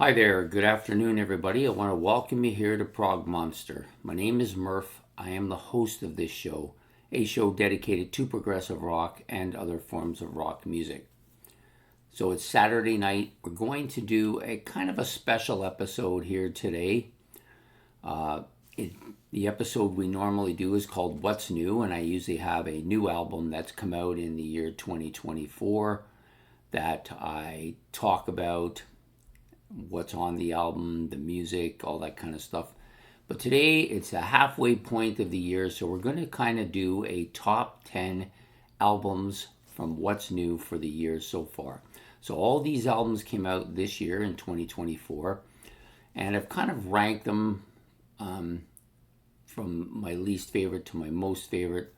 Hi there, good afternoon, everybody. I want to welcome you here to Prog Monster. My name is Murph. I am the host of this show, a show dedicated to progressive rock and other forms of rock music. So it's Saturday night. We're going to do a kind of a special episode here today. Uh, the episode we normally do is called What's New, and I usually have a new album that's come out in the year 2024 that I talk about what's on the album, the music, all that kind of stuff. But today it's a halfway point of the year, so we're going to kind of do a top 10 albums from what's new for the year so far. So all these albums came out this year in 2024, and I've kind of ranked them from my least favorite to my most favorite.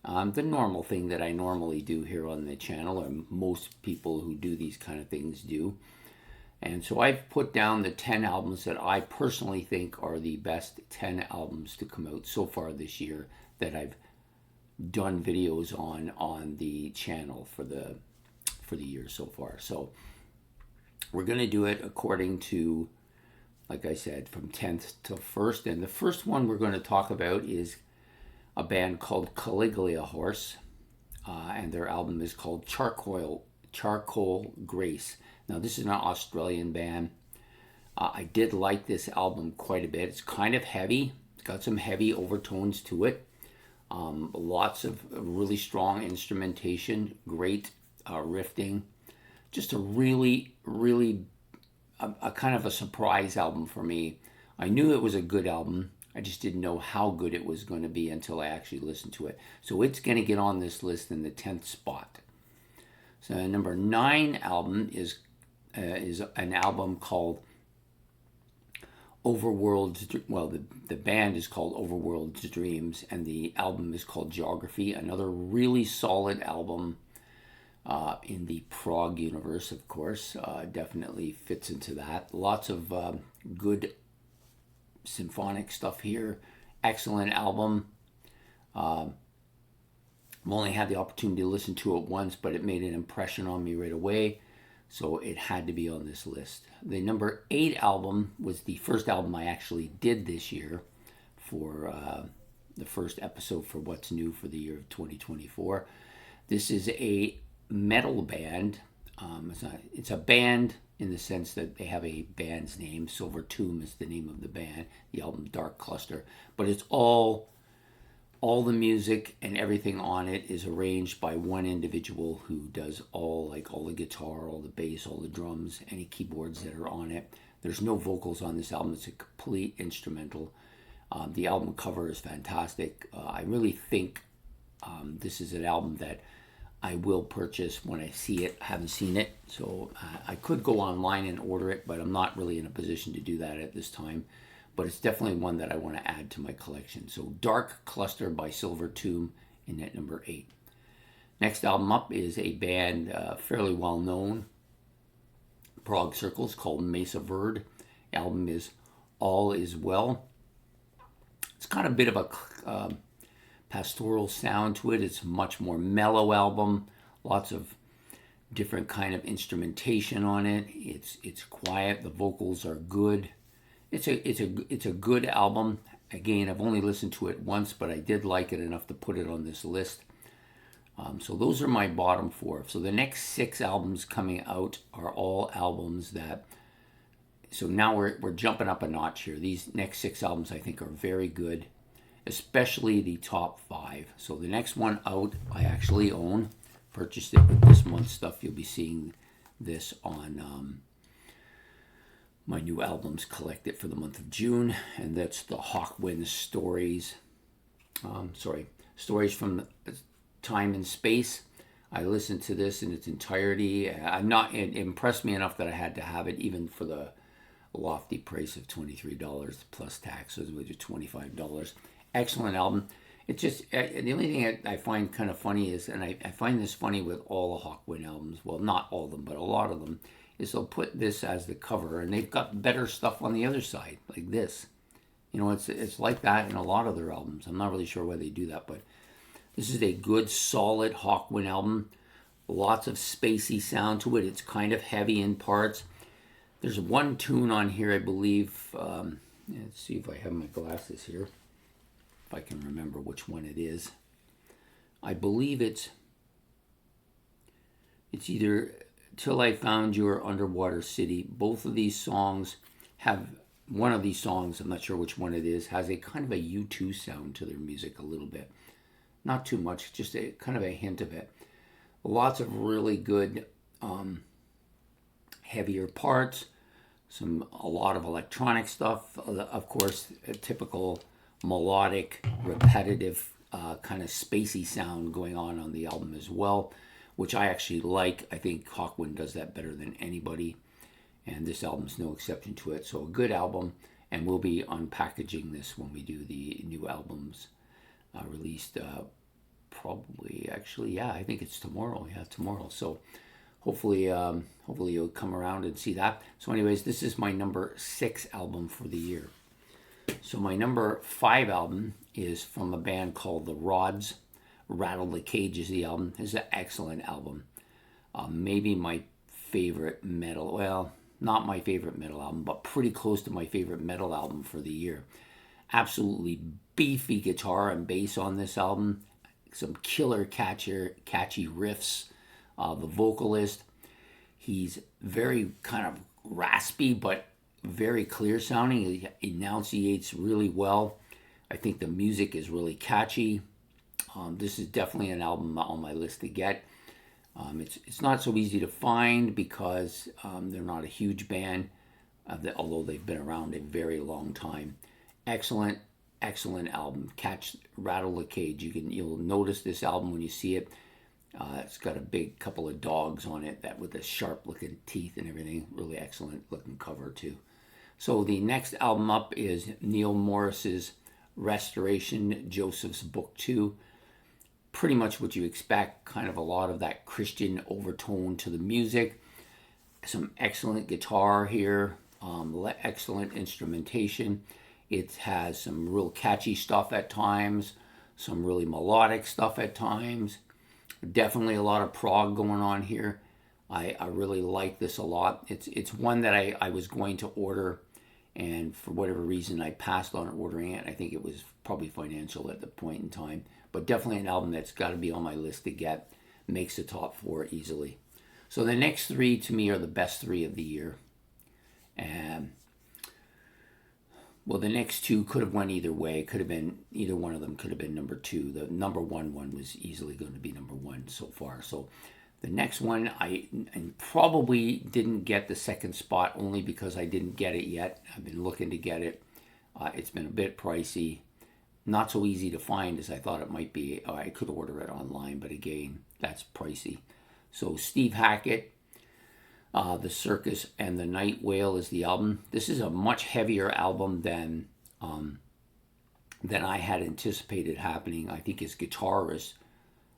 The normal thing that I normally do here on the channel, or most people who do these kind of things do. And so I've put down the 10 albums that I personally think are the best 10 albums to come out so far this year that I've done videos on the channel for the year so far. So we're going to do it according to, like I said, from 10th to 1st. And the first one we're going to talk about is a band called Caligula Horse, and their album is called Charcoal Grace. Now, this is an Australian band. I did like this album quite a bit. It's kind of heavy. It's got some heavy overtones to it. Lots of really strong instrumentation, great riffing. Just a really a kind of a surprise album for me. I knew it was a good album. I just didn't know how good it was going to be until I actually listened to it. So it's going to get on this list in the 10th spot. So number 9 album is an album called Overworld's. Well, the band is called Overworld's Dreams, and the album is called Geography. Another really solid album in the prog universe, of course. Definitely fits into that. Lots of good symphonic stuff here. Excellent album. I've only had the opportunity to listen to it once, but it made an impression on me right away. So it had to be on this list. The number 8 album was the first album I actually did this year for the first episode for What's New for the year of 2024. This is a metal band. It's a band in the sense that they have a band's name. Silver Tomb is the name of the band. The album Dark Cluster. But it's all the music and everything on it is arranged by one individual who does all the guitar, all the bass, all the drums, any keyboards that are on it. There's no vocals on this album. It's a complete instrumental. The album cover is fantastic. I really think this is an album that I will purchase when I see it. I haven't seen it, so I could go online and order it, but I'm not really in a position to do that at this time. But it's definitely one that I want to add to my collection. So Dark Cluster by Silver Tomb in at number 8. Next album up is a band fairly well known, prog circles, called Mesa Verde. The album is All Is Well. It's got a bit of a pastoral sound to it. It's a much more mellow album. Lots of different kind of instrumentation on it. It's quiet. The vocals are good. It's a good album. Again, I've only listened to it once, but I did like it enough to put it on this list. So those are my bottom 4. So the next 6 albums coming out are all albums that. So now we're jumping up a notch here. These next 6 albums I think are very good, especially the top 5. So the next one out I actually own. Purchased it with this month's stuff. You'll be seeing this on my new albums collected for the month of June, and that's the Hawkwind Stories. Stories from Time and Space. I listened to this in its entirety. It impressed me enough that I had to have it, even for the lofty price of $23 plus taxes, which is $25. Excellent album. It's just the only thing I find kind of funny is, and I find this funny with all the Hawkwind albums. Well, not all of them, but a lot of them. Is they'll put this as the cover, and they've got better stuff on the other side, like this. You know, it's like that in a lot of their albums. I'm not really sure why they do that, but this is a good, solid Hawkwind album. Lots of spacey sound to it. It's kind of heavy in parts. There's one tune on here, I believe. Let's see if I have my glasses here, if I can remember which one it is. I believe it's either Till I Found You or Underwater City. Both of these songs have, one of these songs, I'm not sure which one it is, has a kind of a U2 sound to their music a little bit. Not too much, just a kind of a hint of it. Lots of really good heavier parts, a lot of electronic stuff, of course, a typical melodic, repetitive, kind of spacey sound going on the album as well, which I actually like. I think Hawkwind does that better than anybody, and this album's no exception to it. So a good album, and we'll be unpackaging this when we do the new albums released probably, actually, yeah, I think it's tomorrow. Yeah, tomorrow. So hopefully you'll come around and see that. So anyways, this is my number 6 album for the year. So my number 5 album is from a band called The Rods. Rattle the Cage is the album. It's an excellent album. Maybe my favorite metal, well, not my favorite metal album, but pretty close to my favorite metal album for the year. Absolutely beefy guitar and bass on this album. Some killer catchy riffs. The vocalist, he's very kind of raspy, but very clear sounding. He enunciates really well. I think the music is really catchy. This is definitely an album on my list to get. It's not so easy to find because they're not a huge band, although they've been around a very long time. Excellent album. Rattle the Cage. You'll notice this album when you see it. It's got a big couple of dogs on it that with the sharp looking teeth and everything. Really excellent looking cover too. So the next album up is Neil Morris's Restoration, Joseph's Book 2. Pretty much what you expect, kind of a lot of that Christian overtone to the music. Some excellent guitar here, excellent instrumentation. It has some real catchy stuff at times, some really melodic stuff at times. Definitely a lot of prog going on here. I really like this a lot. It's one that I was going to order, and for whatever reason I passed on ordering it. I think it was probably financial at the point in time, but definitely an album that's got to be on my list to get. Makes the top 4 easily. So the next 3 to me are the best 3 of the year. And well, the next 2 could have went either way. Could have been either one of them. Could have been number 2. The number 1 was easily going to be number 1 so far. So the next one, I probably didn't get the second spot only because I didn't get it yet. I've been looking to get it. It's been a bit pricey. Not so easy to find as I thought it might be. I could order it online, but again, that's pricey. So Steve Hackett, The Circus and the Night Whale is the album. This is a much heavier album than I had anticipated happening. I think his guitar is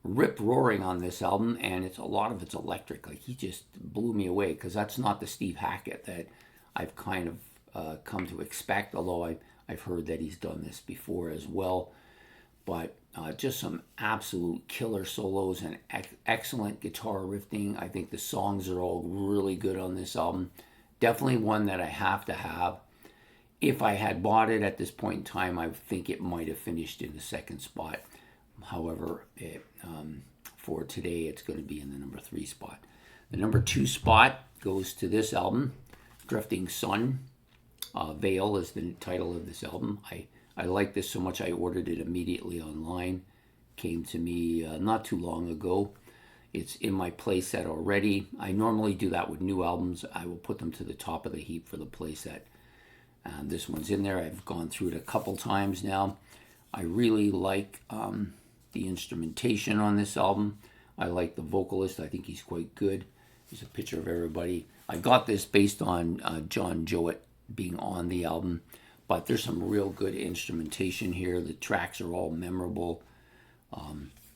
rip-roaring on this album, and a lot of it's electric. Like, he just blew me away, because that's not the Steve Hackett that I've kind of come to expect, although I've heard that he's done this before as well. But just some absolute killer solos and excellent guitar riffing. I think the songs are all really good on this album. Definitely one that I have to have. If I had bought it at this point in time, I think it might have finished in the second spot. However, for today, it's going to be in the number 3 spot. The number 2 spot goes to this album, Drifting Sun. Veil is the title of this album. I like this so much I ordered it immediately online. Came to me not too long ago. It's in my playset already. I normally do that with new albums. I will put them to the top of the heap for the playset. This one's in there. I've gone through it a couple times now. I really like the instrumentation on this album. I like the vocalist. I think he's quite good. There's a picture of everybody. I got this based on John Jowett being on the album, but there's some real good instrumentation here. The tracks are all memorable.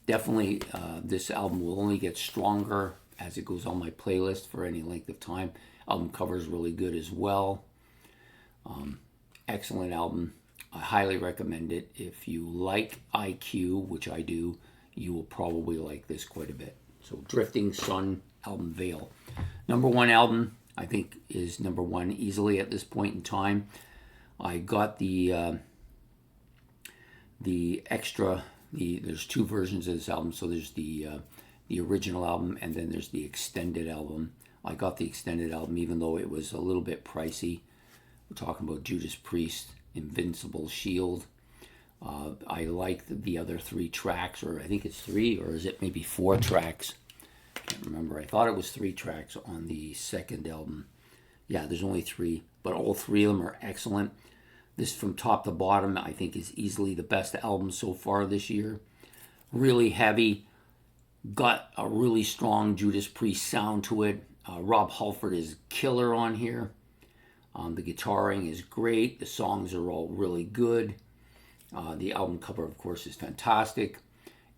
Definitely this album will only get stronger as it goes on my playlist for any length of time. Album cover is really good as well. Excellent album. I highly recommend it. If you like IQ, which I do, you will probably like this quite a bit. So Drifting Sun album Veil. Number 1 album, I think is number one easily at this point in time. I got the extra. There's two versions of this album. So there's the original album, and then there's the extended album. I got the extended album even though it was a little bit pricey. We're talking about Judas Priest, Invincible Shield. I liked the other 3 tracks, or I think it's 3, or is it maybe 4 tracks? Can't remember. I thought it was 3 tracks on the second album. Yeah, there's only 3, but all 3 of them are excellent. This, from top to bottom, I think is easily the best album so far this year. Really heavy, got a really strong Judas Priest sound to it. Rob Halford is killer on here. The guitaring is great. The songs are all really good. The album cover, of course, is fantastic,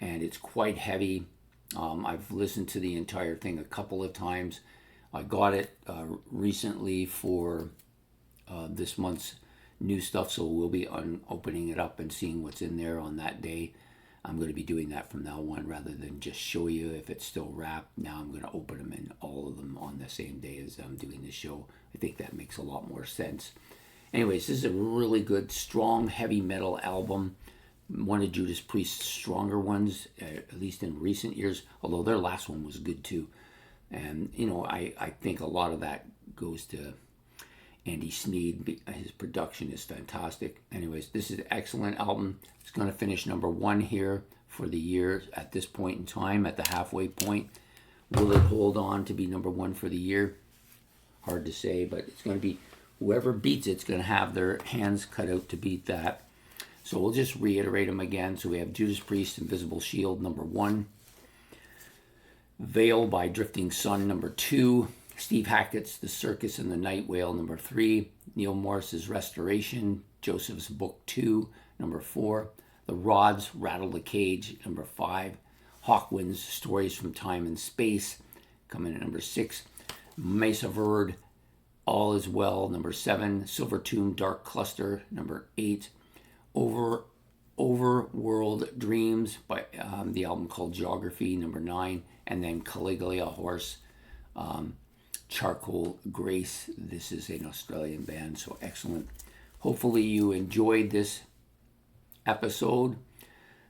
and it's quite heavy. I've listened to the entire thing a couple of times. I got it recently for this month's new stuff, so we'll be opening it up and seeing what's in there on that day. I'm going to be doing that from now on rather than just show you if it's still wrapped. Now I'm going to open them in all of them on the same day as I'm doing the show. I think that makes a lot more sense. Anyways, this is a really good, strong, heavy metal album. One of Judas Priest's stronger ones, at least in recent years, although their last one was good too. And, you know, I think a lot of that goes to Andy Sneed. His production is fantastic. Anyways, this is an excellent album. It's going to finish number 1 here for the year at this point in time, at the halfway point. Will it hold on to be number 1 for the year? Hard to say, but it's going to be whoever beats it's going to have their hands cut out to beat that. So we'll just reiterate them again. So we have Judas Priest, Invisible Shield, number 1. Veil by Drifting Sun, number 2. Steve Hackett's The Circus and the Night Whale, number 3. Neil Morris's Restoration, Joseph's Book 2, number 4. The Rods, Rattle the Cage, number 5. Hawkwind's Stories from Time and Space, coming at number 6. Mesa Verde, All Is Well, number 7. Silver Tomb, Dark Cluster, number 8. Overworld Dreams, by the album called Geography, number 9. And then Caligula Horse, Charcoal Grace. This is an Australian band, so excellent. Hopefully you enjoyed this episode.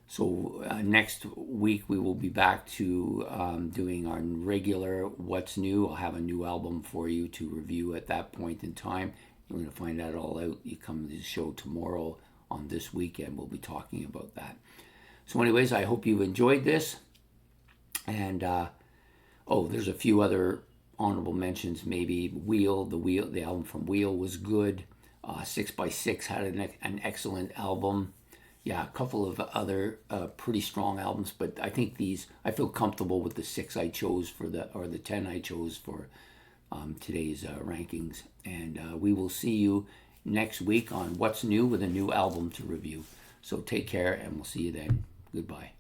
So next week we will be back to doing our regular What's New. I'll have a new album for you to review at that point in time. You're going to find that all out. You come to the show tomorrow on this weekend. We'll be talking about that. So anyways, I hope you've enjoyed this. And, there's a few other honorable mentions, maybe. The album from Wheel was good. 6x6 had an excellent album. Yeah, a couple of other pretty strong albums, but I think I feel comfortable with the 6 I chose or the 10 I chose for today's rankings. And we will see you next week on What's New with a new album to review. So take care, and we'll see you then. Goodbye.